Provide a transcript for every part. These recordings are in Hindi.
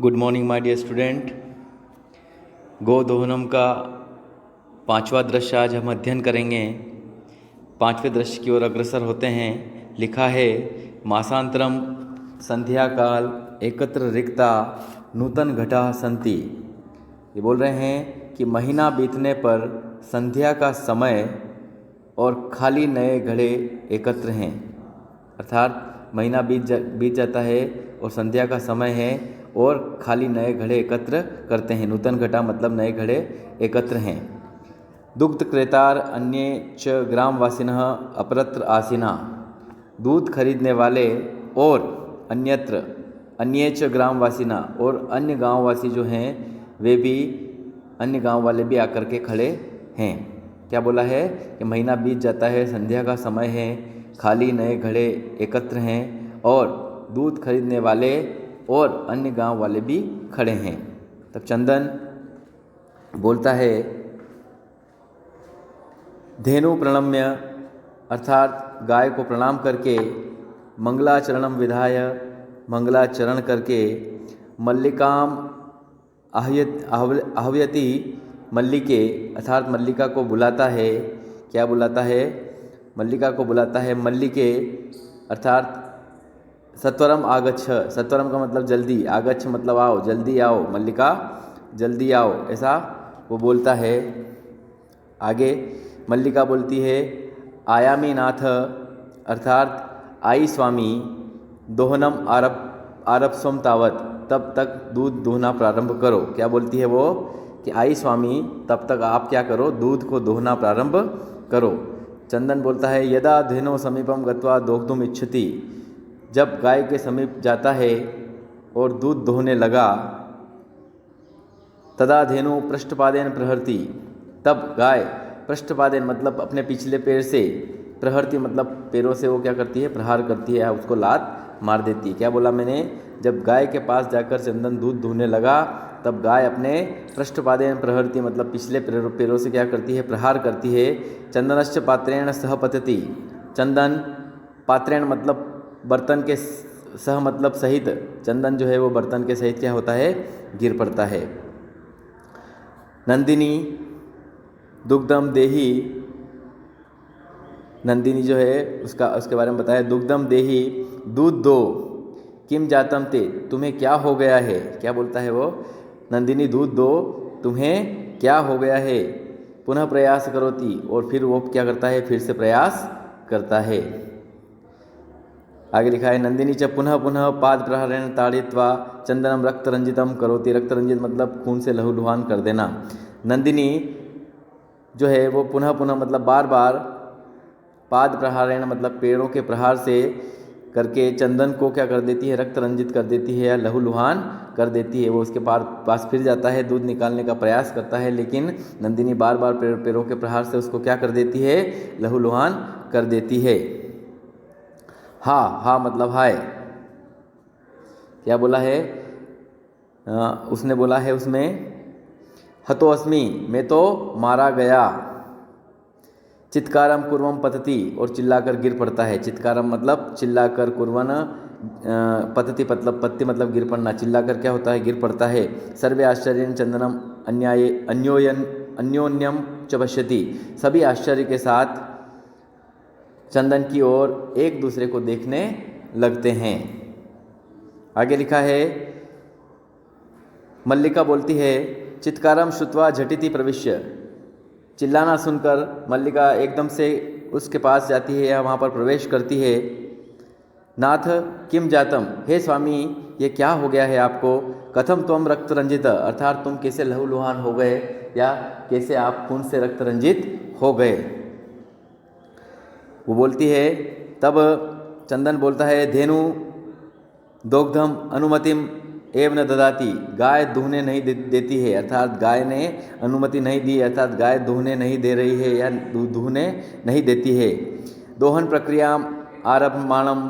Good morning my dear student. गो दोहनम का पांचवा दृश्य आज हम अध्ययन करेंगे। पांचवें दृश्य की ओर अग्रसर होते हैं। लिखा है मासांतरम संध्या काल एकत्र रिक्ता नूतन घटा संति। ये बोल रहे हैं कि महीना बीतने पर संध्या का समय और खाली नए घड़े एकत्र हैं। अर्थात महीना बीत जाता है और संध्या का समय है और खाली नए घड़े एकत्र करते हैं। नूतन घटा मतलब नए घड़े एकत्र हैं। दुग्ध क्रेतार अन्ये च ग्रामवासिनः अपरत्र आसीना। दूध खरीदने वाले और अन्ये च ग्रामवासिना और अन्य गांववासी जो हैं वे भी अन्य गांव वाले भी आकर के खड़े हैं। क्या बोला है कि महीना बीत जाता है, संध्या का समय है, खाली नए घड़े एकत्र हैं और दूध खरीदने वाले और अन्य गांव वाले भी खड़े हैं। तब चंदन बोलता है धेनु प्रणम्य अर्थात गाय को प्रणाम करके मंगलाचरणम विधाय मंगलाचरण करके मल्लिकाम आह्वयति मल्लिके अर्थात मल्लिका को बुलाता है। क्या बुलाता है? मल्लिका को बुलाता है। मल्लिके अर्थात सत्वरम आगच्छ, सत्वरम का मतलब जल्दी, आगच्छ मतलब आओ, जल्दी आओ, मल्लिका जल्दी आओ, ऐसा वो बोलता है। आगे मल्लिका बोलती है आयामी नाथ अर्थात आई स्वामी दोहनम आरप्सम तावत तब तक दूध दोहना प्रारंभ करो। क्या बोलती है वो कि आई स्वामी तब तक आप क्या करो, दूध को दोहना प्रारंभ करो। चंदन बोलता है यदा धेनो समीपम गत्वा दोग्धुम इच्छति। जब गाय के समीप जाता है और दूध दोहने लगा तदा धेनु पृष्ठपादेन प्रहरति। तब गाय पृष्ठपादेन मतलब अपने पिछले पैर से, प्रहरति मतलब पैरों से वो क्या करती है, प्रहार करती है, उसको लात मार देती है। क्या बोला मैंने? जब गाय के पास जाकर चंदन दूध दोहने लगा तब गाय अपने पृष्ठपादेन प्रहरति मतलब पिछले पैरों से क्या करती है, प्रहार करती है। चंदनश्च पात्रेण सह पतति। चंदन पात्रेण मतलब बर्तन के सह मतलब सहित, चंदन जो है वो बर्तन के सहित क्या होता है, गिर पड़ता है। नंदिनी दुग्धम देही, नंदिनी जो है उसके बारे में बताया। दुग्धम देही दूध दो, किम जातम ते तुम्हें क्या हो गया है। क्या बोलता है वो? नंदिनी दूध दो, तुम्हें क्या हो गया है। पुनः प्रयास करोति और फिर वो क्या करता है, फिर से प्रयास करता है। आगे लिखा है नंदिनी च पुनः पुनः पाद प्रहारेण ताड़ित्वा चंदनम रक्त रंजितम करोति। रक्त रंजित मतलब खून से लहूलुहान कर देना। नंदिनी जो है वो पुनः पुनः मतलब बार बार, पाद प्रहारेण मतलब पैरों के प्रहार से करके चंदन को क्या कर देती है, रक्त रंजित कर देती है या लहूलुहान कर देती है। वो उसके पास फिर जाता है, दूध निकालने का प्रयास करता है, लेकिन नंदिनी बार बार पैरों के प्रहार से उसको क्या कर देती है, लहूलुहान कर देती है। हा मतलब हाय। क्या बोला है? उसने बोला है उसमें हतो अस्मि मैं तो मारा गया। चित्कारम कुर्वम पतति और चिल्लाकर गिर पड़ता है। चित्कारम मतलब चिल्लाकर, कुर्वन पतति मतलब पत्ति मतलब गिर पड़ना, चिल्लाकर क्या होता है, गिर पड़ता है। सर्वे आश्चर्येन चंदनम अन्योन्यम च पश्यति। सभी आश्चर्य के साथ चंदन की ओर एक दूसरे को देखने लगते हैं। आगे लिखा है मल्लिका बोलती है चित्कारम श्रुत्वा झटिति प्रविश्य। चिल्लाना सुनकर मल्लिका एकदम से उसके पास जाती है या वहाँ पर प्रवेश करती है। नाथ किम जातम, हे स्वामी ये क्या हो गया है आपको। कथम त्वम रक्त रंजित अर्थात तुम कैसे लहूलुहान हो गए या कैसे आप खून से रक्त रंजित हो गए। वो बोलती है, तब चंदन बोलता है धेनु दोग्धम अनुमतिम एव न ददाति। गाय दूहने नहीं देती है अर्थात गाय ने अनुमति नहीं दी, अर्थात गाय दूहने नहीं दे रही है या दूहने नहीं देती है। दोहन प्रक्रिया आरभमाणम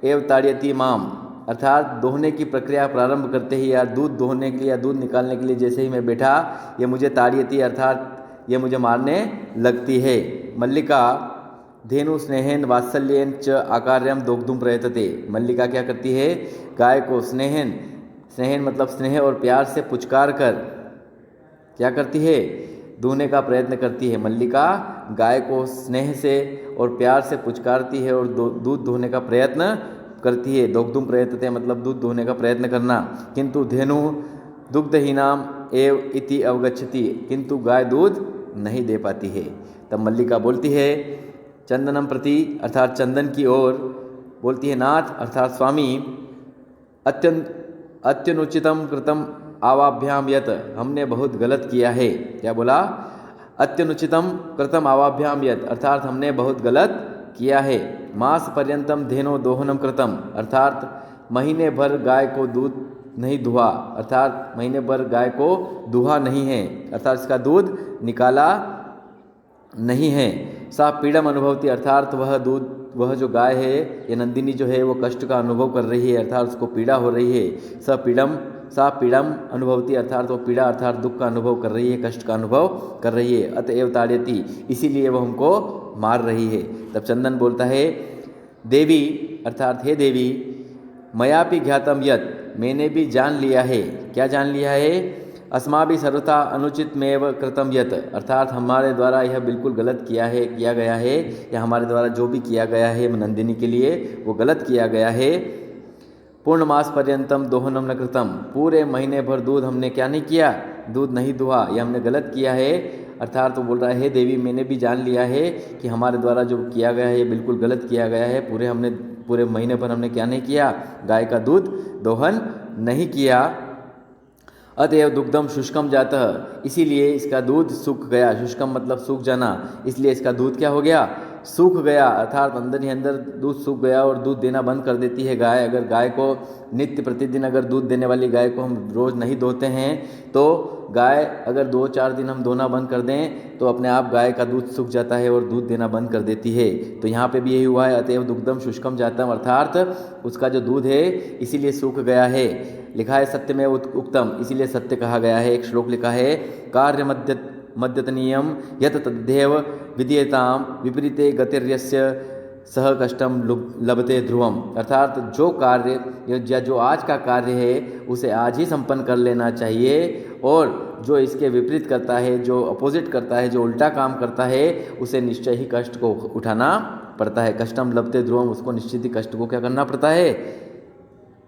एव ताड़यति माम अर्थात दोहने की प्रक्रिया प्रारंभ करते ही या दूध दोहने के लिए या दूध निकालने के लिए जैसे ही मैं बैठा ये मुझे ताड़यति अर्थात ये मुझे मारने लगती है। मल्लिका धेनु स्नेहन वात्सल्यन च आकार्यम दोग्धुम प्रयतते। मल्लिका क्या करती है, गाय को स्नेहन स्नेहन मतलब स्नेह और प्यार से पुचकार कर क्या करती है, दूहने का प्रयत्न करती है। मल्लिका गाय को स्नेह से और प्यार से पुचकारती है और दूध दूहने का प्रयत्न करती है। दोग्धुम प्रयत्नते मतलब दूध दूहने का प्रयत्न करना। किंतु धेनु दुग्धहीनाम एव इति अवगच्छति, किंतु गाय दूध नहीं दे पाती है। तब मल्लिका बोलती है चंदनम प्रति अर्थात चंदन की ओर, बोलती है नाथ अर्थात स्वामी, अत्यनुचितम कृतम आवाभ्याम यत, हमने बहुत गलत किया है। क्या बोला, अत्यनुचितम कृतम आवाभ्याम यत अर्थात हमने बहुत गलत किया है। मास पर्यंतम धेनो दोहनम कृतम अर्थात महीने भर गाय को दूध नहीं दुहा, अर्थात महीने भर गाय को दुहा नहीं है, अर्थात इसका दूध निकाला नहीं है। सा पीड़म अनुभवती अर्थात वह जो गाय है ये नंदिनी जो है वो कष्ट का अनुभव कर रही है, अर्थात उसको पीड़ा हो रही है। सा पीड़म अनुभवती अर्थात वो पीड़ा अर्थात दुख का अनुभव कर रही है, कष्ट का अनुभव कर रही है। अतएव ताड़यति इसीलिए वह हमको मार रही है। तब चंदन बोलता है देवी अर्थात हे देवी, मयापि ज्ञातम यत मैंने भी जान लिया है। क्या जान लिया है, अस्माभि सर्वथा अनुचित मेव कृतम यत अर्थात हमारे द्वारा यह बिल्कुल गलत किया गया है, या हमारे द्वारा जो भी किया गया है नंदिनी के लिए वो गलत किया गया है। पूर्णमास पर्यंतम दोहनम न कृतम, पूरे महीने भर दूध हमने क्या नहीं किया, दूध नहीं दुहा, यह हमने गलत किया है। अर्थात तो बोल रहा है देवी मैंने भी जान लिया है कि हमारे द्वारा जो किया गया है ये बिल्कुल गलत किया गया है। पूरे महीने भर हमने क्या नहीं किया, गाय का दूध दोहन नहीं किया। अतएव दुग्धम शुष्कम जाता, इसीलिए इसका दूध सूख गया। शुष्कम मतलब सूख जाना, इसलिए इसका दूध क्या हो गया, सूख गया, अर्थात अंदर ही अंदर दूध सूख गया और दूध देना बंद कर देती है गाय। अगर गाय को नित्य प्रतिदिन अगर दूध देने वाली गाय को हम रोज़ नहीं धोते हैं तो गाय अगर 2-4 दिन हम धोना बंद कर दें तो अपने आप गाय का दूध सूख जाता है और दूध देना बंद कर देती है। तो यहाँ पे भी यही हुआ है, अतएव दुग्धम शुष्कम जातम अर्थात उसका जो दूध है इसीलिए सूख गया है। लिखा है सत्य में उक्तम, इसीलिए सत्य कहा गया है। एक श्लोक लिखा है कार्य मद्यतनीयम यत तद्धेव विधीयताम विपरीते गतिर्यस्य सह कष्टम लभते ध्रुवम अर्थात जो कार्य या जो आज का कार्य है उसे आज ही संपन्न कर लेना चाहिए, और जो इसके विपरीत करता है, जो अपोजिट करता है, जो उल्टा काम करता है उसे निश्चय ही कष्ट को उठाना पड़ता है। कष्टम लभते ध्रुवम, उसको निश्चित ही कष्ट को क्या करना पड़ता है,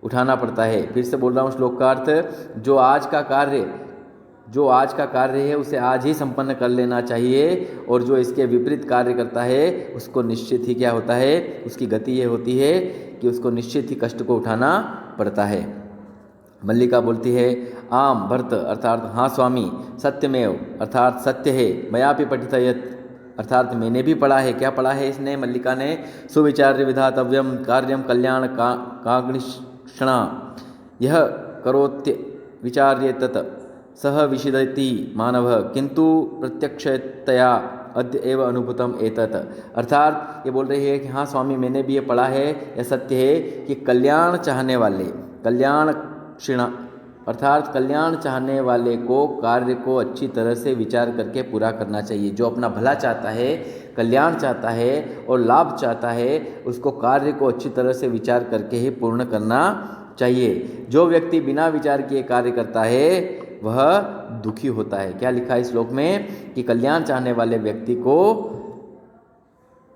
उठाना पड़ता है। फिर से बोल रहा हूँ श्लोक का अर्थ, जो आज का कार्य है उसे आज ही संपन्न कर लेना चाहिए, और जो इसके विपरीत कार्य करता है उसको निश्चित ही क्या होता है, उसकी गति ये होती है कि उसको निश्चित ही कष्ट को उठाना पड़ता है। मल्लिका बोलती है आम भर्त अर्थात हाँ स्वामी, सत्यमेव अर्थात सत्य है, मयापि पठित यत् अर्थात मैंने भी पढ़ा है। क्या पढ़ा है इसने, मल्लिका ने, सुविचार्य विधातव्यम कार्यम कल्याण काग्निषणा यह करोत्य विचार्य तत् सह विषिदति मानव किंतु प्रत्यक्षतया अद्य एव अनुभूतम एतत् अर्थात ये बोल रही है कि हाँ स्वामी मैंने भी ये पढ़ा है, यह सत्य है कि कल्याण चाहने वाले को कार्य को अच्छी तरह से विचार करके पूरा करना चाहिए। जो अपना भला चाहता है, कल्याण चाहता है और लाभ चाहता है, उसको कार्य को अच्छी तरह से विचार करके ही पूर्ण करना चाहिए। जो व्यक्ति बिना विचार किए कार्य करता है वह दुखी होता है। क्या लिखा है इस श्लोक में कि कल्याण चाहने वाले व्यक्ति को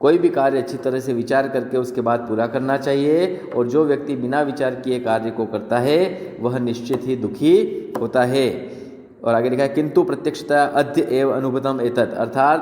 कोई भी कार्य अच्छी तरह से विचार करके उसके बाद पूरा करना चाहिए, और जो व्यक्ति बिना विचार किए कार्य को करता है वह निश्चित ही दुखी होता है। और आगे लिखा है किंतु प्रत्यक्षता अद्य एव अनुभूतम एतत् अर्थात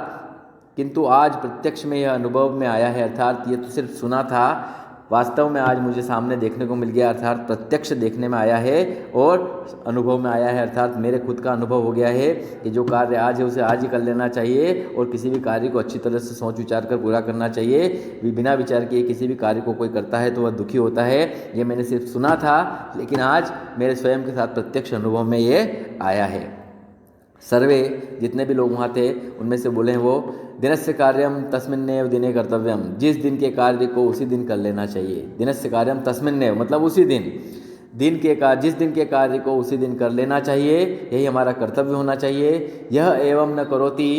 किंतु आज प्रत्यक्ष में यह अनुभव में आया है, अर्थात ये तो सिर्फ सुना था, वास्तव में आज मुझे सामने देखने को मिल गया, अर्थात प्रत्यक्ष देखने में आया है और अनुभव में आया है, अर्थात मेरे खुद का अनुभव हो गया है कि जो कार्य आज है उसे आज ही कर लेना चाहिए, और किसी भी कार्य को अच्छी तरह से सोच विचार कर पूरा करना चाहिए। बिना विचार किए किसी भी कार्य को कोई करता है तो वह दुखी होता है। ये मैंने सिर्फ सुना था, लेकिन आज मेरे स्वयं के साथ प्रत्यक्ष अनुभव में ये आया है। सर्वे जितने भी लोग वहाँ थे उनमें से बोले हैं वो दिनस्य कार्यम तस्मिन्नेव दिने कर्तव्यम, जिस दिन के कार्य को उसी दिन कर लेना चाहिए। दिनस्य कार्यम तस्मिन्नेव मतलब उसी दिन, जिस दिन के कार्य को उसी दिन कर लेना चाहिए, यही हमारा कर्तव्य होना चाहिए। यह एवं न करोति,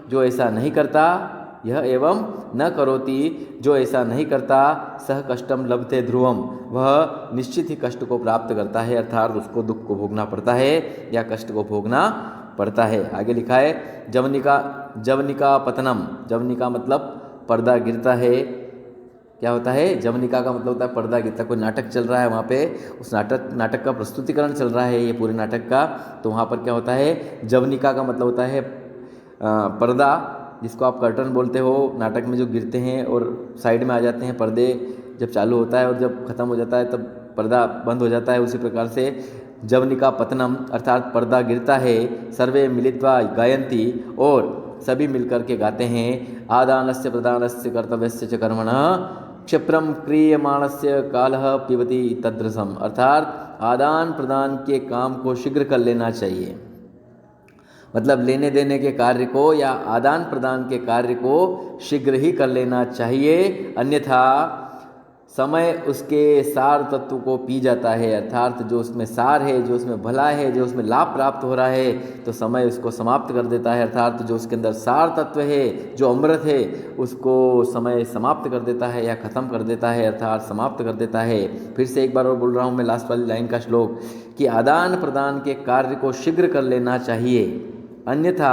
जो ऐसा नहीं करता, यह एवं न करोति, जो ऐसा नहीं करता, सह कष्टम लभते ध्रुवम, वह निश्चित ही कष्ट को प्राप्त करता है, अर्थात उसको दुख को भोगना पड़ता है या कष्ट को भोगना पड़ता है। आगे लिखा है जवनिका पतनम। जवनिका मतलब पर्दा गिरता है। क्या होता है? जवनिका का मतलब होता है पर्दा गिरता। कोई नाटक चल रहा है, वहाँ पे उस नाटक का प्रस्तुतिकरण चल रहा है, ये पूरे नाटक का, तो वहाँ पर क्या होता है? जवनिका का मतलब होता है पर्दा, जिसको आप कर्टन बोलते हो, नाटक में जो गिरते हैं और साइड में आ जाते हैं पर्दे, जब चालू होता है और जब ख़त्म हो जाता है तब पर्दा बंद हो जाता है। उसी प्रकार से जवनिका पतनम अर्थात पर्दा गिरता है। सर्वे मिलित्वा गायन्ति, और सभी मिलकर के गाते हैं। आदानस्य प्रदानस्य कर्तव्यस्य च कर्मणः क्षिप्रम क्रियमाणस्य कालः पिबति तद्रसम, अर्थात आदान प्रदान के काम को शीघ्र कर लेना चाहिए। मतलब लेने देने के कार्य को या आदान प्रदान के कार्य को शीघ्र ही कर लेना चाहिए, अन्यथा समय उसके सार तत्व को पी जाता है। अर्थात जो उसमें सार है, जो उसमें भला है, जो उसमें लाभ प्राप्त हो रहा है, तो समय उसको समाप्त कर देता है। अर्थात जो उसके अंदर सार तत्व है, जो अमृत है, उसको समय समाप्त कर देता है या ख़त्म कर देता है, अर्थात समाप्त कर देता है। फिर से एक बार और बोल रहा हूँ मैं लास्ट वाली लाइन का श्लोक, कि आदान प्रदान के कार्य को शीघ्र कर लेना चाहिए, अन्यथा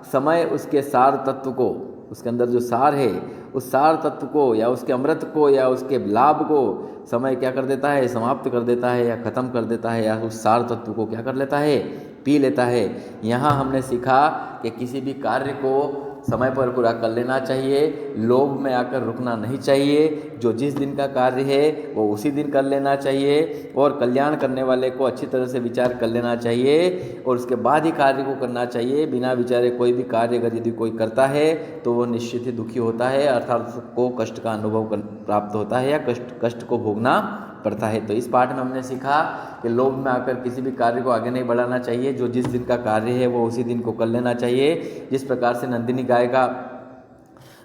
समय उसके सार तत्व को, उसके अंदर जो सार है, उस सार तत्व को या उसके अमृत को या उसके लाभ को समय क्या कर देता है? समाप्त कर देता है या ख़त्म कर देता है, या उस सार तत्व को क्या कर लेता है? पी लेता है। यहाँ हमने सीखा कि किसी भी कार्य को समय पर पूरा कर लेना चाहिए, लोभ में आकर रुकना नहीं चाहिए। जो जिस दिन का कार्य है वो उसी दिन कर लेना चाहिए, और कल्याण करने वाले को अच्छी तरह से विचार कर लेना चाहिए, और उसके बाद ही कार्य को करना चाहिए। बिना विचारे कोई भी कार्य अगर यदि कोई करता है तो वो निश्चित ही दुखी होता है, अर्थात उसको कष्ट का अनुभव प्राप्त होता है या कष्ट को भोगना पड़ता है। तो इस पाठ में हमने सीखा कि लोभ में आकर किसी भी कार्य को आगे नहीं बढ़ाना चाहिए। जो जिस दिन का कार्य है वो उसी दिन को कर लेना चाहिए। जिस प्रकार से नंदिनी गाय का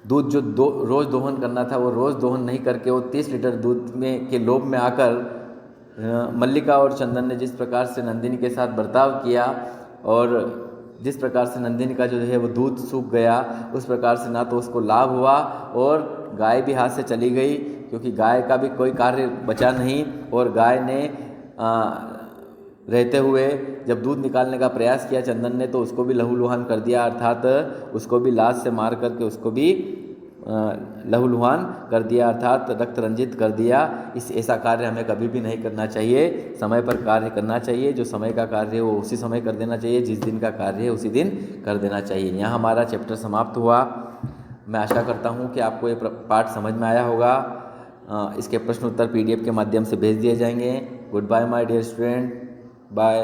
दूध जो रोज़ दोहन करना था, वो रोज़ दोहन नहीं करके वो 30 लीटर दूध में के लोभ में आकर मल्लिका और चंदन ने जिस प्रकार से नंदिनी के साथ बर्ताव किया, और जिस प्रकार से नंदिनी का जो है वो दूध सूख गया, उस प्रकार से ना तो उसको लाभ हुआ और गाय भी हाथ से चली गई, क्योंकि गाय का भी कोई कार्य बचा नहीं। और गाय ने रहते हुए जब दूध निकालने का प्रयास किया चंदन ने, तो उसको भी लहूलुहान कर दिया, अर्थात उसको भी लाश से मार करके उसको भी लहूलुहान कर दिया, अर्थात रक्त रंजित कर दिया। ऐसा कार्य हमें कभी भी नहीं करना चाहिए। समय पर कार्य करना चाहिए। जो समय का कार्य है वो उसी समय कर देना चाहिए, जिस दिन का कार्य है उसी दिन कर देना चाहिए। यहाँ हमारा चैप्टर समाप्त हुआ। मैं आशा करता हूँ कि आपको ये पाठ समझ में आया होगा। इसके प्रश्न उत्तर PDF के माध्यम से भेज दिए जाएंगे। Good bye my dear student, bye.